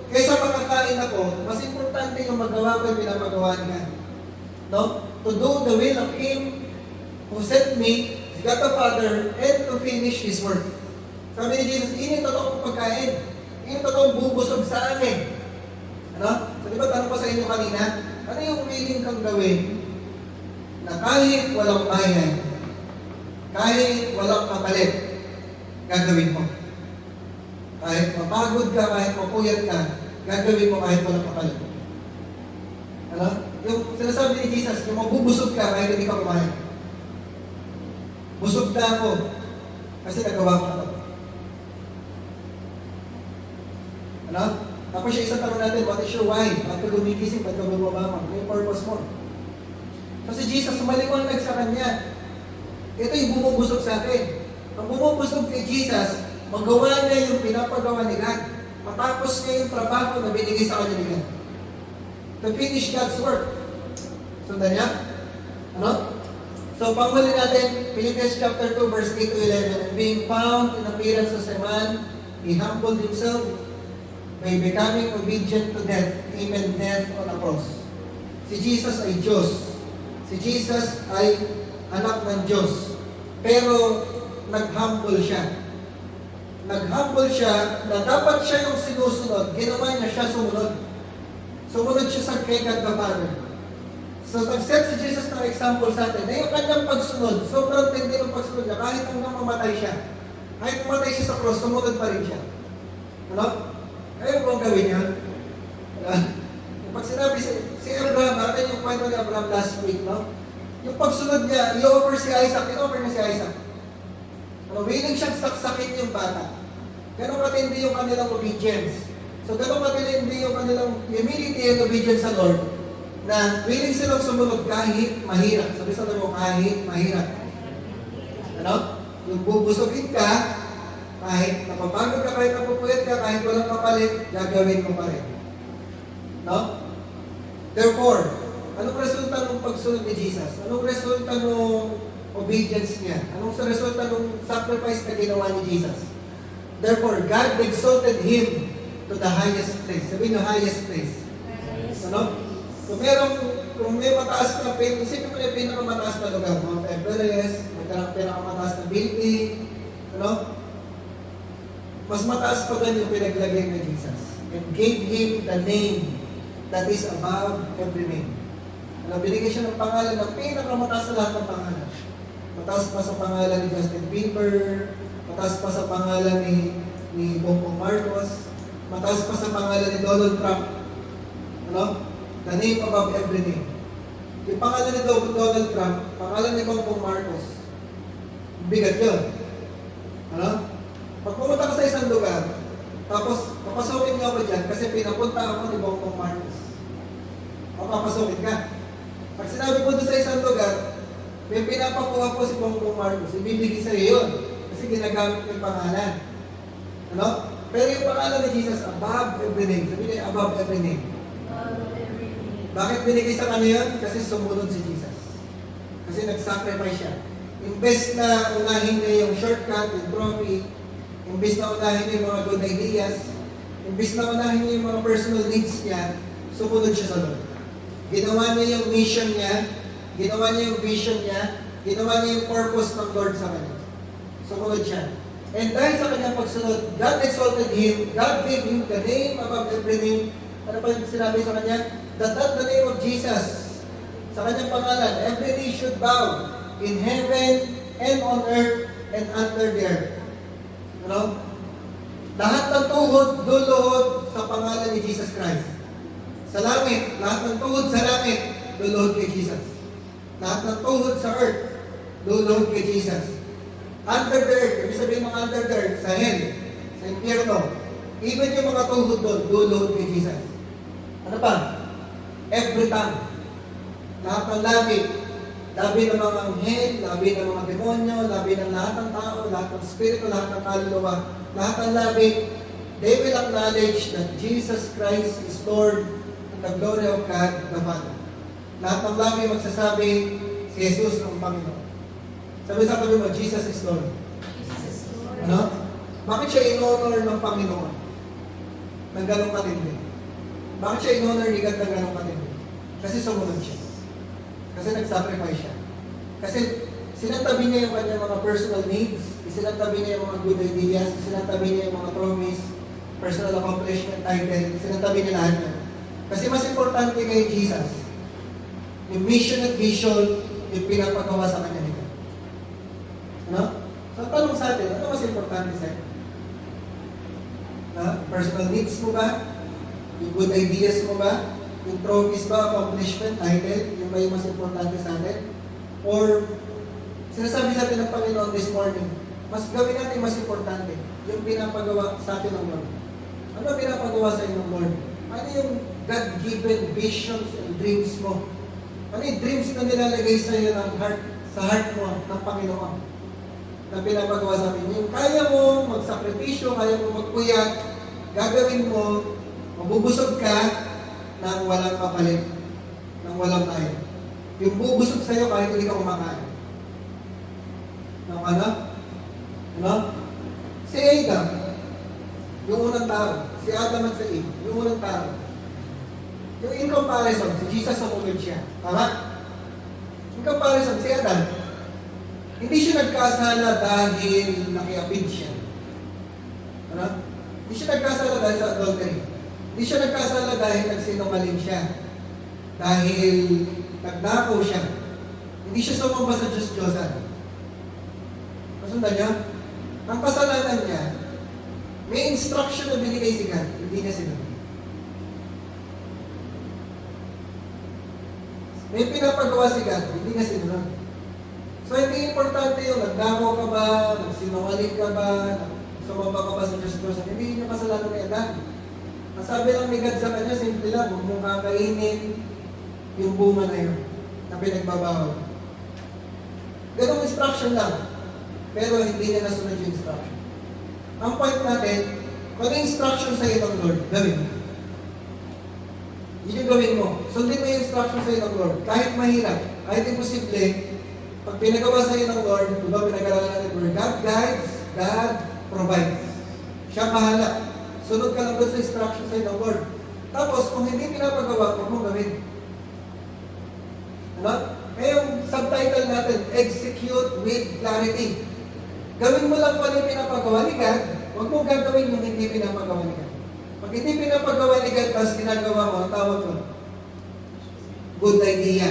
kaysa makakain ako, mas importante yung magawa ko yung pinapagawa niya. No? To do the will of Him who sent me, God the Father, and to finish His work. Sabi ni Jesus, ini yung totoong pagkain. Ini yung totoong bubusog sa akin. Ano? So di ba tanong ko sa inyo kanina, ano yung willing kang gawin na kahit walang bayan, kahit walang kapalit, gagawin mo? Kahit mapagod ka, kahit mapuyat ka, gagawin mo kahit walang kapalit. Ano? Yung sinasabi ni Jesus, yung mabubusog ka kahit hindi ka kumain. Busog na ako kasi nagawa ko na ito. Ano? Tapos yung isang tanong natin, what is your why? Bakit ka gumigising? Bakit ka bumabama? Ano yung purpose mo? Kasi Jesus, maliwanag sa kanya. Ito yung bumubusog sa akin. Ang bumubusog kay Jesus, magawa niya yung pinapagawa ni God. Matapos niya yung trabaho na binigay sa kanya ni God. To finish God's work. Sundan niya? Ano? So, panghuli natin, Philippians chapter 2, verse 8 to 11. And being found in appearance as a man, He humbled Himself by becoming obedient to death, even death on a cross. Si Jesus ay Diyos. Si Jesus ay anak ng Diyos. Pero, nag-humble siya. Nag-humble siya na dapat siya yung sinusunod. Ginawa niya siya sumunod. Sumunod siya sa kay God the Father. So, nag-set si Jesus ng example sa atin na yung kanyang pagsunod, sobrang tindi ng pagsunod niya, kahit hanggang mamatay siya. Kahit pumatay siya sa cross, sumunod pa rin siya. Ano? Ayaw mo ang gawin yan? Pag sinabi si Abraham, natin yung kwento ni Abraham last week, no? Yung pagsunod niya, i-offer si Isaac, in-offer niya si Isaac. Ano, willing siyang saksakin yung bata. Ganun katindi yung kanilang obedience. So, ganun katindi yung kanilang humility and obedience sa Lord, na willing silang sumunod kahit mahirap. Sabi sa mo, kahit mahirap. Ano? Yung bubusugin ka, kahit napapagod ka, kahit napupuyat ka, kahit walang kapalit, gagawin mo pa rin. No? Therefore, anong resulta ng pagsunod ni Jesus? Anong resulta ng obedience niya? Anong resulta ng sacrifice na ginawa ni Jesus? Therefore, God exalted Him to the highest place. Sabihin nyo, highest place. Ano? Kung may mataas na isipin mo yung pinakamataas na lugar, Mount Everest, may pinakamataas na building, ano? Mas mataas pa doon yung pinaglagay ni Jesus. And gave Him the name that is above every name. Ano, binigay siya ng pangalan na pinakamataas sa lahat ng pangalan. Mataas pa sa pangalan ni Justin Bieber, mataas pa sa pangalan ni Bongbong Marcos, mataas pa sa pangalan ni Donald Trump. Ano? The name above every name. Yung pangalan ni Donald Trump, pangalan ni Bongbong Marcos, bigat yun. Ano? Pag pumunta ka sa isang lugar, tapos papasukin niyo ako dyan kasi pinapunta ako ni Bongbong Marcos. O papasukin ka. Pag sinabi ko doon sa isang lugar, may pinapakuha po si Bongbong Marcos, ibibigay sa iyo yun. Kasi ginagamit yung pangalan. Ano? Pero yung pangalan ni Jesus, above every name. Sabi niya, above every name. Bakit binigay sa kanya yun? Kasi sumunod si Jesus. Kasi nag-sacrifice siya. Imbes na unahin niya yung shortcut, yung trophy, imbes na unahin niya yung mga good ideas, imbes na unahin niya yung mga personal needs niya, sumunod siya sa Lord. Ginawa niya yung mission niya, ginawa niya yung vision niya, ginawa niya yung purpose ng Lord sa kanya. Sumunod siya. And dahil sa kanyang pagsunod, God exalted Him, God gave Him the name above every name. Ano pa yung sinabi sa kanya? That at the name of Jesus, sa kanyang pangalan, every knee should bow in heaven and on earth and under the earth. Ano? Lahat ng tuhod, luluhod sa pangalan ni Jesus Christ. Sa langit, lahat ng tuhod sa langit, luluhod kay Jesus. Lahat ng tuhod sa earth, luluhod kay Jesus. Under the earth, ibig sabihin ng under the earth, sa hell, sa impyerno, even yung mga tuhod doon, luluhod kay Jesus. Ano pa? Every tongue. Lahat ng labi ng mga anghel, labi ng mga demonyo, labi ng lahat ng tao, lahat ng spirito, lahat ng kaluluwa, lahat ng labi, they will acknowledge that Jesus Christ is Lord and the glory of God the Father. Lahat ng labi magsasabi, si Jesus ang Panginoon. Sabi sa tabi mo, Jesus is Lord. Ano? Bakit siya in-honor ng Panginoon? Nang ganong katindi. Bakit siya in-honor ni God ng ganong katindi? Kasi sumunod siya. Kasi nag-sacrifice siya. Kasi sinantabi niya yung kanyang mga personal needs, sinantabi niya yung mga good ideas, sinantabi niya yung mga promise, personal accomplishment, title, sinantabi niya lahat yan. Kasi mas importante kay Jesus, yung mission at vision, yung pinapagawa sa kanya nito. Ano? So, tanong sa atin, ano mas importante sa'yo? Personal needs mo ba? Yung good ideas mo ba? Yung trophies ba, accomplishment, title, yung ba yung mas importante sa atin? Or, sinasabi sa atin ng Panginoon this morning, mas gawin natin mas importante, yung pinapagawa sa atin ng Lord. Ano pinapagawa sa inyo ng Lord? Ano yung God-given visions and dreams mo? Ano yung dreams na nilalagay sa iyo ng heart, sa heart mo, ng Panginoon? Na pinapagawa sa atin. Yung kaya mo magsakripisyo, kaya mo magpuyat, gagawin mo, mabubusog ka, nang walang kapalit, nang walang tayo. Yung bubusog sa'yo kahit hindi ka kumakain. Nang ano? Ano? Si Adam, yung unang tao. Si Adam at si Eve, yung unang tao. Yung in comparison, si Jesus sumunod siya. Tama? In comparison, si Adam, hindi siya nagkasala dahil nakiapid siya. Ano? Hindi siya nagkasala dahil sa adultery. Hindi siya nagkasala dahil nagsinungaling siya. Dahil nagnakaw siya. Hindi siya sumamba sa Diyos-Diyosan. Masundan niyo? Ang kasalanan niya, may instruction na binigay si God, hindi niya sinunod. May pinapagawa si God, hindi niya sinunod. So, hindi importante yung nagdamo ka ba, nagsinungaling ka ba, sumamba ka ba sa Diyos, hindi niya kasalanan ni Adan. Ang sabi lang ni God sa kanya, simple lang, huwag mong kakainin yung bunga na yun, na pinagbabawal. Ganong instruction lang, pero hindi niya nasunod yung instruction. Ang point natin, kung ano yung instruction sa iyo ng Lord, gawin mo. Yun yung gawin mo. Sundin mo yung instruction sa iyo ng Lord. Kahit mahirap, kahit imposible, pag pinagawa sa iyo ng Lord, diba pinag-aralan natin, where God guides, God provides. Siya bahala. Sunod ka lang doon sa instruction sa iyo ng Lord. Tapos, kung hindi pinapagawa, huwag mong gawin. Ano? Kaya yung subtitle natin, Execute with Clarity. Gawin mo lang pala yung pinapagawa ni God, huwag mong gagawin yung hindi pinapagawa ni God. Pag hindi pinapagawa ni God, tapos ginagawa mo, ang tawag ko, good idea.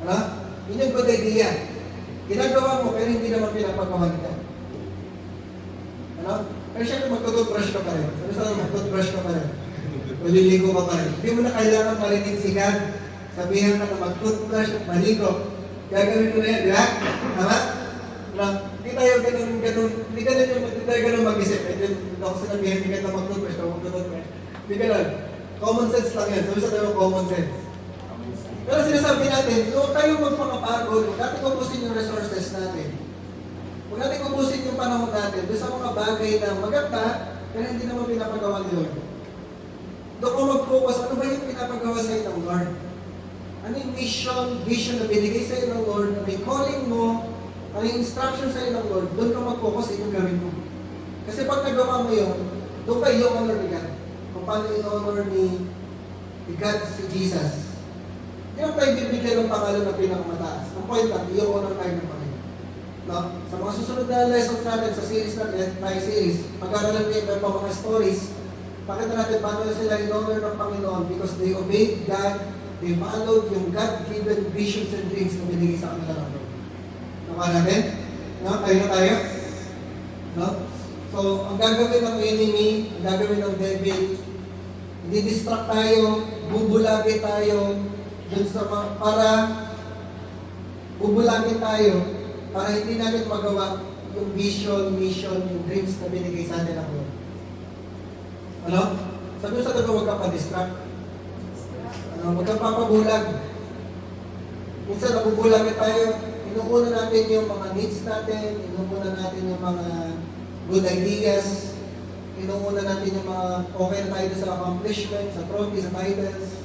Ano? Yun yung good idea. Ginagawa mo, pero hindi naman pinapagawa ni God. Ano? Pero syempre magtutoothbrush ka pa rin. Sabi sa magtutoothbrush ka pa rin. Maliligo ka pa rin. Hindi mo na kailangan marinig si God. Sabihan ka na mag-toothbrush at maligo. Gagawin ko na yan, di ba? Tama? Hindi tayo hindi tayo ganun mag-isip. Hindi ako sinabihan, hindi ka na mag-toothbrush, mag-toothbrush. Hindi ganun. Common sense lang yan. Sabi sa tayo, common sense. Pero sinasabi natin, huwag tayo magpakapagod, huwag natin ubusin yung resources natin. Huwag natin ubusin yung panahon natin doon sa mga bagay na maganda, pero hindi naman pinapagawa ni Lord. Doon ko mag-focus, ano ba yung pinapagawa sa iyo ng Lord? Ano yung vision na binigay sa iyo ng Lord, na may calling mo, ano yung instruction sa iyo ng Lord, doon ka mag-focus, yun yung gawin mo. Kasi pag nagawa mo yun, doon ka i-honor ni God. Kung paano i-honor ni God si Jesus. Hindi lang tayo bibigyan ng pangalan na pinakamataas. Ang point lang, i-honor tayo ng Panginoon. No? Sa mga susunod na lessons natin, sa series natin, tayo series, mag-aaralan niyo iba pa mga stories, pakita natin paano sila in-honor ng Panginoon because they obeyed God, they followed yung God-given visions and dreams na binigay sa kanila ng Lord. Nakuha natin? No? Tayo na tayo? No? So, ang gagawin ng enemy, ang gagawin ng devil, hindi-distract tayo, bubulagi tayo, dun sa para bubulagin tayo para hindi natin magawa yung vision, mission, yung dreams na binigay sa atin ng Lord. Ano? Sabi sa tabi, huwag ka pa-distract. Ano? Huwag ka papabulag. Minsan nabubulagin tayo, inuuna natin yung mga needs natin, inuuna natin yung mga good ideas, inuuna natin yung mga okay na tayo sa accomplishments, sa trophies, sa titles.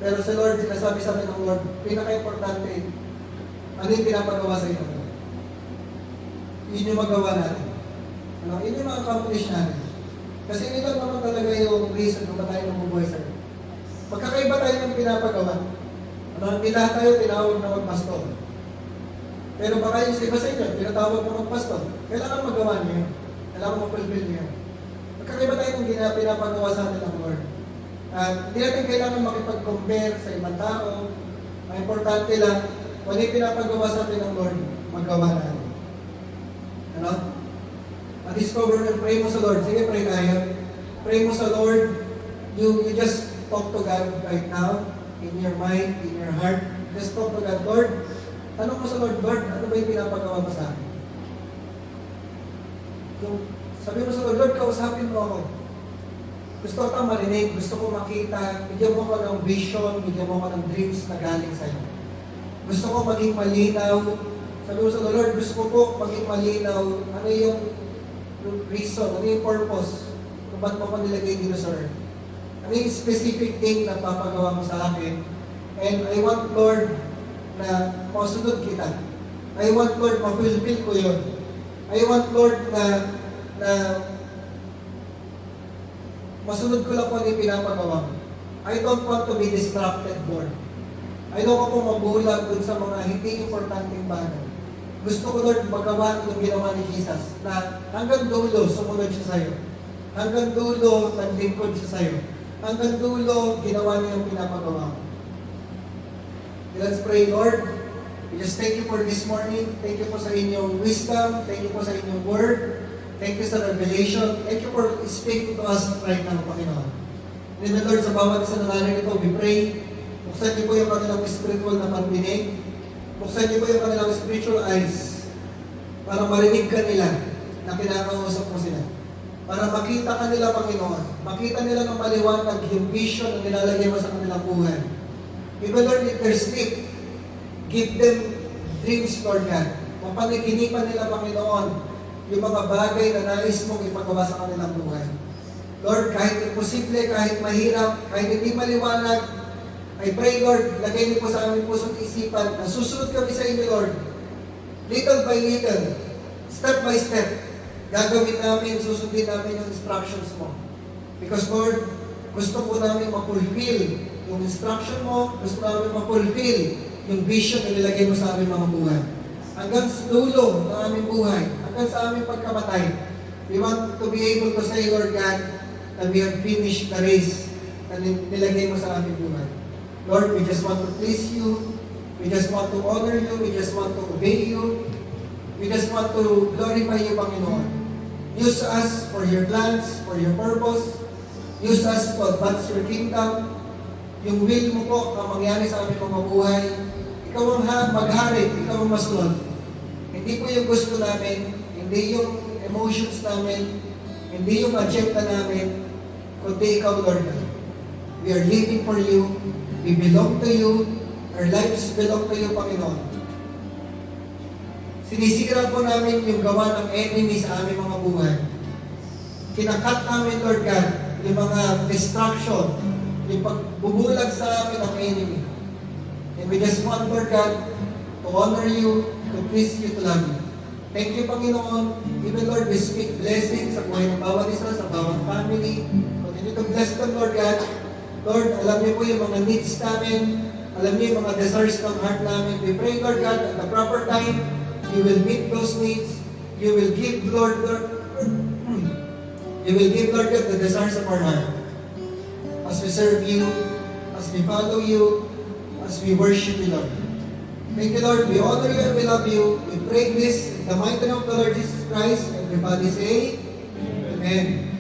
Pero sa Lord, sinasabi sa atin ng Lord, pinaka-importante, ano yung pinapagawa sa inyo? Yun yung magawa natin. Ano? Yun yung ma-accomplish natin. Kasi yun lang naman talaga yung reason kung ba tayo nabubuhay sa Lord. Magkakaiba tayo ng pinapagawa. Ano? Hindi lahat tayo tinawag na magpastor. Pero baka yung iba sa inyo, tinatawag na magpastor. Kailangan magawa niyo yun. Kailangan mag-fulfill niyo yun. Magkakaiba tayo ng pinapagawa sa atin ng Lord. Hindi natin kailangan makipag-compare sa ibang tao. Ang importante lang, kung ano yung pinapagawa sa atin ng Lord, magawa natin. Ano? Ma-discover and pray mo sa Lord. Sige, pray tayo. Pray mo sa Lord. You just talk to God right now, in your mind, in your heart. Just talk to God. Lord, tanong mo sa Lord, Lord, ano ba yung pinapagawa mo sa akin? Sabi mo sa Lord, Lord, kausapin mo ako. Gusto ko kang marinig, gusto ko makita, bigyan mo ko ng vision, bigyan mo ko ng dreams na galing sa iyo. Gusto ko maging malinaw. Sabi mo sa Lord, gusto ko po maging malinaw. Ano yung reason, ano yung purpose kung ba't mo ko nilagay dito sa earth? Ano yung specific thing na papagawa mo sa akin? And I want, Lord, na masunod kita. I want, Lord, ma-fulfill ko yun. I want, Lord, na masunod ko lang po yung pinapagawa. I don't want to be distracted, Lord. I don't want po mabulag dun sa mga hindi importanteng bagay. Gusto ko, Lord, magawa yung ginawa ni Jesus na hanggang dulo, sumunod siya sa'yo. Hanggang dulo, naglingkod siya sa'yo. Hanggang dulo, ginawa niya yung pinapagawa ko. Let's pray, Lord. We just thank you for this morning. Thank you po sa inyong wisdom. Thank you po sa inyong word. Thank you sa revelation. Thank you for speaking to us right now, Panginoon. And the Lord, sa bawat isa na narin ito, we pray. Buksan niyo po yung kanilang spiritual na pandinig. Buksan niyo po yung kanilang spiritual eyes para marinig ka nila na kinakausap mo sila. Para makita ka nila, Panginoon. Makita nila ng maliwanag yung vision na nilalagay mo sa kanilang buhay. Even Lord, if they're asleep, give them dreams, Lord God. Mapanaginipan nila, Panginoon, yung mga bagay na nais mong ipagawa sa kanilang buhay. Lord, kahit imposible, kahit mahirap, kahit hindi maliwanag, I pray, Lord, lagay niyo po sa aming pusong isipan na susunod kami sa inyo, Lord. Little by little, step by step, gagawin namin, susundin namin yung instructions mo. Because, Lord, gusto po namin ma-fulfill yung instruction mo, gusto namin ma-fulfill yung vision na nilagay mo sa aming mga buhay. Hanggang sa dulo ng aming buhay, hanggang sa aming pagkamatay, we want to be able to say, Lord God, that we have finished the race na nilagay mo sa aming buhay. Lord, we just want to please you, we just want to honor you, we just want to obey you, we just want to glorify you, Panginoon. Use us for your plans, for your purpose, use us to advance your kingdom. Yung will mo po ang mangyari sa aming mga buhay. Ikaw ang maghari, ikaw ang masunod. Hindi po yung gusto namin, hindi yung emotions namin, hindi yung agenda namin, kundi ikaw, Lord. We are living for you, we belong to you, our lives belong to you, Panginoon. Sinisira po namin yung gawa ng enemy sa aming mga buhay. Kinakat namin, Lord God, yung mga distraction, yung pagbubulag sa amin ng enemy. And we just want, Lord God, to honor you, to please you, to love you. Thank you, Panginoon. Even, Lord, we speak blessings sa buhay ng bawat isa, sa bawat family. Continue to bless them, Lord God. Lord, alam niyo po yung mga needs namin. Alam niyo yung mga desires ng heart namin. We pray, Lord God, at the proper time, you will meet those needs. You will give, Lord, you will give, Lord God, the desires of our heart. As we serve you, as we follow you, as we worship you, Lord. Thank you, Lord. We honor you and we love you. We pray this in the mighty name of the Lord Jesus Christ. Everybody say, Amen.